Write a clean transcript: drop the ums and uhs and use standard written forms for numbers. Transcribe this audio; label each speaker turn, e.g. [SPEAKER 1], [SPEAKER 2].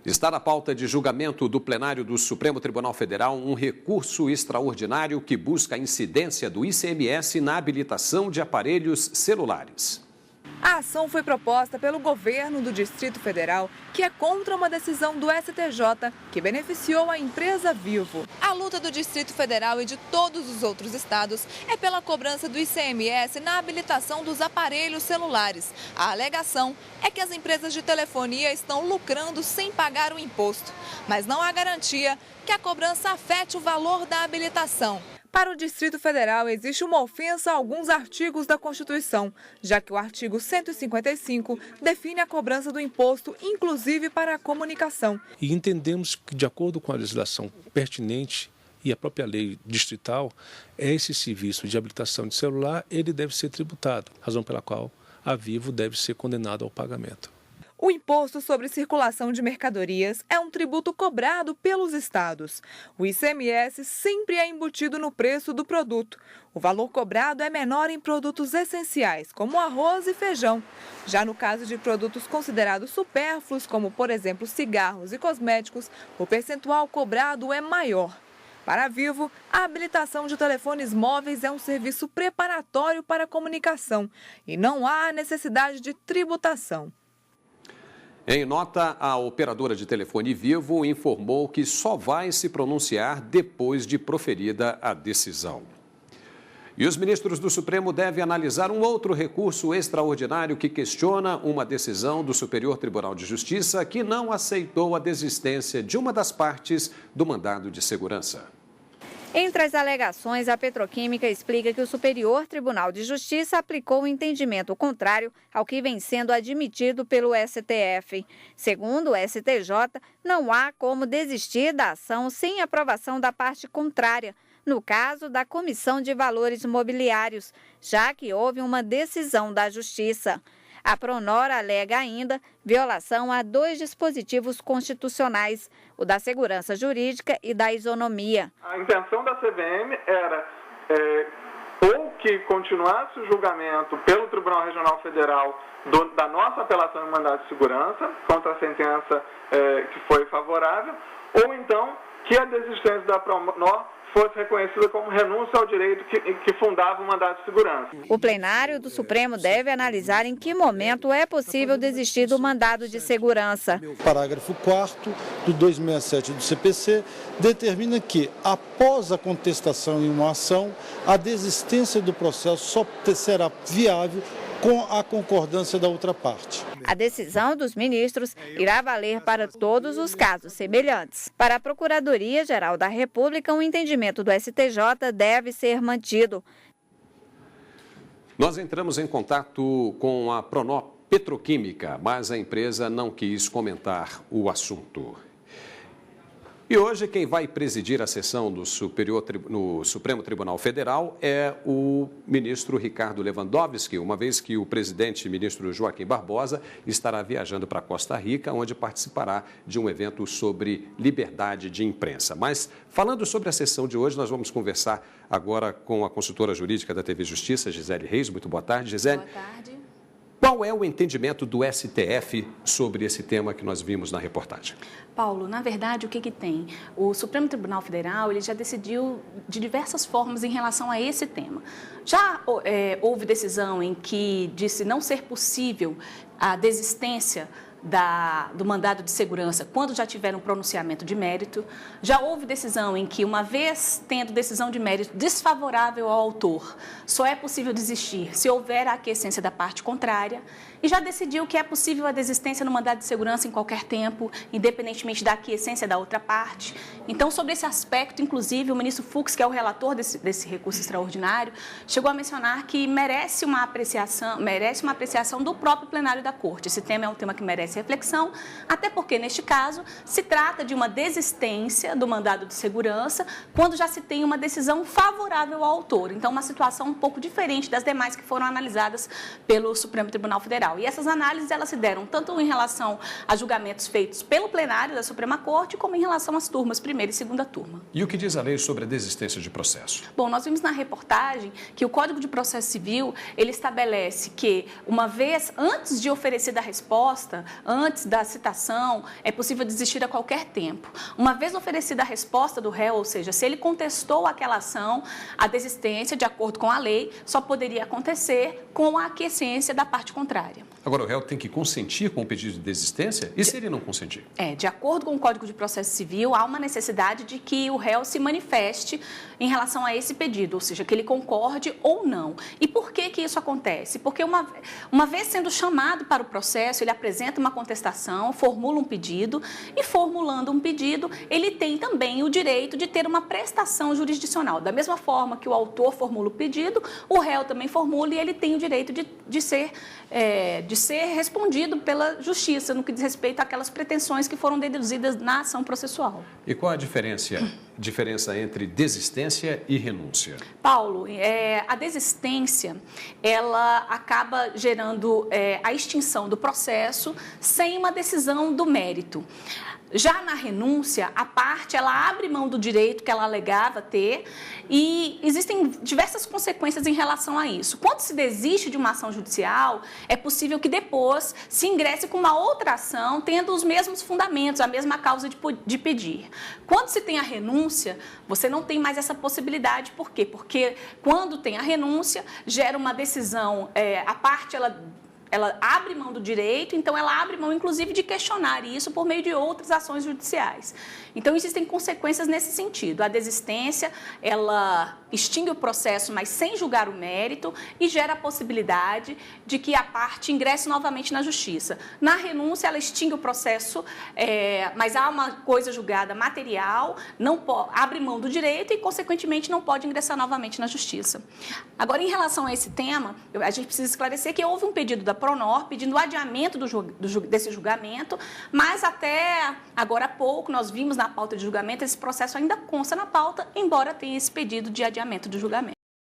[SPEAKER 1] Está na pauta de julgamento do plenário do Supremo Tribunal Federal um recurso extraordinário que busca a incidência do ICMS na habilitação de aparelhos celulares.
[SPEAKER 2] A ação foi proposta pelo governo do Distrito Federal, que é contra uma decisão do STJ que beneficiou a empresa Vivo. A luta do Distrito Federal e de todos os outros estados é pela cobrança do ICMS na habilitação dos aparelhos celulares. A alegação é que as empresas de telefonia estão lucrando sem pagar o imposto, mas não há garantia que a cobrança afete o valor da habilitação. Para o Distrito Federal, existe uma ofensa a alguns artigos da Constituição, já que o artigo 155 define a cobrança do imposto, inclusive para a comunicação.
[SPEAKER 3] E entendemos que, de acordo com a legislação pertinente e a própria lei distrital, esse serviço de habilitação de celular, ele deve ser tributado, razão pela qual a Vivo deve ser condenada ao pagamento.
[SPEAKER 2] O imposto sobre circulação de mercadorias é um tributo cobrado pelos estados. O ICMS sempre é embutido no preço do produto. O valor cobrado é menor em produtos essenciais, como arroz e feijão. Já no caso de produtos considerados supérfluos, como, por exemplo, cigarros e cosméticos, o percentual cobrado é maior. Para a Vivo, a habilitação de telefones móveis é um serviço preparatório para a comunicação e não há necessidade de tributação.
[SPEAKER 1] Em nota, a operadora de telefone Vivo informou que só vai se pronunciar depois de proferida a decisão. E os ministros do Supremo devem analisar um outro recurso extraordinário que questiona uma decisão do Superior Tribunal de Justiça que não aceitou a desistência de uma das partes do mandado de segurança.
[SPEAKER 4] Entre as alegações, a petroquímica explica que o Superior Tribunal de Justiça aplicou um entendimento contrário ao que vem sendo admitido pelo STF. Segundo o STJ, não há como desistir da ação sem aprovação da parte contrária, no caso da Comissão de Valores Mobiliários, já que houve uma decisão da Justiça. A Pronor alega ainda violação a 2 dispositivos constitucionais, o da segurança jurídica e da isonomia.
[SPEAKER 5] A intenção da CVM era ou que continuasse o julgamento pelo Tribunal Regional Federal da nossa apelação em mandado de segurança contra a sentença que foi favorável, ou então que a desistência da Pronor fosse reconhecida como renúncia ao direito que fundava o mandado de segurança.
[SPEAKER 4] O plenário do Supremo deve analisar em que momento é possível desistir do mandado de segurança.
[SPEAKER 6] O parágrafo 4º do 267 do CPC determina que, após a contestação em uma ação, a desistência do processo só será viável com a concordância da outra parte.
[SPEAKER 4] A decisão dos ministros irá valer para todos os casos semelhantes. Para a Procuradoria-Geral da República, o entendimento do STJ deve ser mantido.
[SPEAKER 1] Nós entramos em contato com a Pronor Petroquímica, mas a empresa não quis comentar o assunto. E hoje quem vai presidir a sessão no Supremo Tribunal Federal é o ministro Ricardo Lewandowski, uma vez que o presidente ministro Joaquim Barbosa estará viajando para Costa Rica, onde participará de um evento sobre liberdade de imprensa. Mas falando sobre a sessão de hoje, nós vamos conversar agora com a consultora jurídica da TV Justiça, Gisele Reis. Muito boa tarde, Gisele.
[SPEAKER 7] Boa tarde.
[SPEAKER 1] Qual é o entendimento do STF sobre esse tema que nós vimos na reportagem?
[SPEAKER 7] Paulo, na verdade, o que tem? O Supremo Tribunal Federal ele já decidiu de diversas formas em relação a esse tema. Já houve decisão em que disse não ser possível a desistência do mandado de segurança quando já tiver um pronunciamento de mérito. Já houve decisão em que, uma vez tendo decisão de mérito desfavorável ao autor, só é possível desistir se houver a aquiescência da parte contrária. E já decidiu que é possível a desistência no mandado de segurança em qualquer tempo, independentemente da aquiescência da outra parte. Então, sobre esse aspecto, inclusive, o ministro Fux, que é o relator desse recurso extraordinário, chegou a mencionar que merece uma apreciação do próprio plenário da Corte. Esse tema é um tema que merece reflexão, até porque, neste caso, se trata de uma desistência do mandado de segurança quando já se tem uma decisão favorável ao autor. Então, uma situação um pouco diferente das demais que foram analisadas pelo Supremo Tribunal Federal. E essas análises elas se deram tanto em relação a julgamentos feitos pelo plenário da Suprema Corte, como em relação às turmas, primeira e segunda turma.
[SPEAKER 1] E o que diz a lei sobre a desistência de processo?
[SPEAKER 7] Bom, nós vimos na reportagem que o Código de Processo Civil, ele estabelece que, uma vez antes de oferecida a resposta antes da citação, é possível desistir a qualquer tempo. Uma vez oferecida a resposta do réu, ou seja, se ele contestou aquela ação, a desistência, de acordo com a lei, só poderia acontecer com a aquiescência da parte contrária.
[SPEAKER 1] Agora, o réu tem que consentir com o pedido de desistência? E se ele não consentir?
[SPEAKER 7] De acordo com o Código de Processo Civil, há uma necessidade de que o réu se manifeste em relação a esse pedido, ou seja, que ele concorde ou não. E por que que isso acontece? Porque uma vez sendo chamado para o processo, ele apresenta uma contestação, formula um pedido, e formulando um pedido, ele tem também o direito de ter uma prestação jurisdicional. Da mesma forma que o autor formula o pedido, o réu também formula e ele tem o direito de ser respondido pela justiça no que diz respeito àquelas pretensões que foram deduzidas na ação processual.
[SPEAKER 1] E qual a diferença entre desistência e renúncia?
[SPEAKER 7] Paulo, a desistência, ela acaba gerando a extinção do processo sem uma decisão do mérito. Já na renúncia, a parte ela abre mão do direito que ela alegava ter e existem diversas consequências em relação a isso. Quando se desiste de uma ação judicial, é possível que depois se ingresse com uma outra ação tendo os mesmos fundamentos, a mesma causa de pedir. Quando se tem a renúncia, você não tem mais essa possibilidade. Por quê? Porque quando tem a renúncia, gera uma decisão, a parte ela abre mão do direito, então ela abre mão, inclusive, de questionar isso por meio de outras ações judiciais. Então, existem consequências nesse sentido. A desistência, ela extingue o processo, mas sem julgar o mérito, e gera a possibilidade de que a parte ingresse novamente na justiça. Na renúncia, ela extingue o processo, mas há uma coisa julgada material, abre mão do direito e, consequentemente, não pode ingressar novamente na justiça. Agora, em relação a esse tema, a gente precisa esclarecer que houve um pedido da Pronor pedindo o adiamento desse julgamento, mas até agora há pouco nós vimos na pauta de julgamento, esse processo ainda consta na pauta, embora tenha esse pedido de adiamento do julgamento.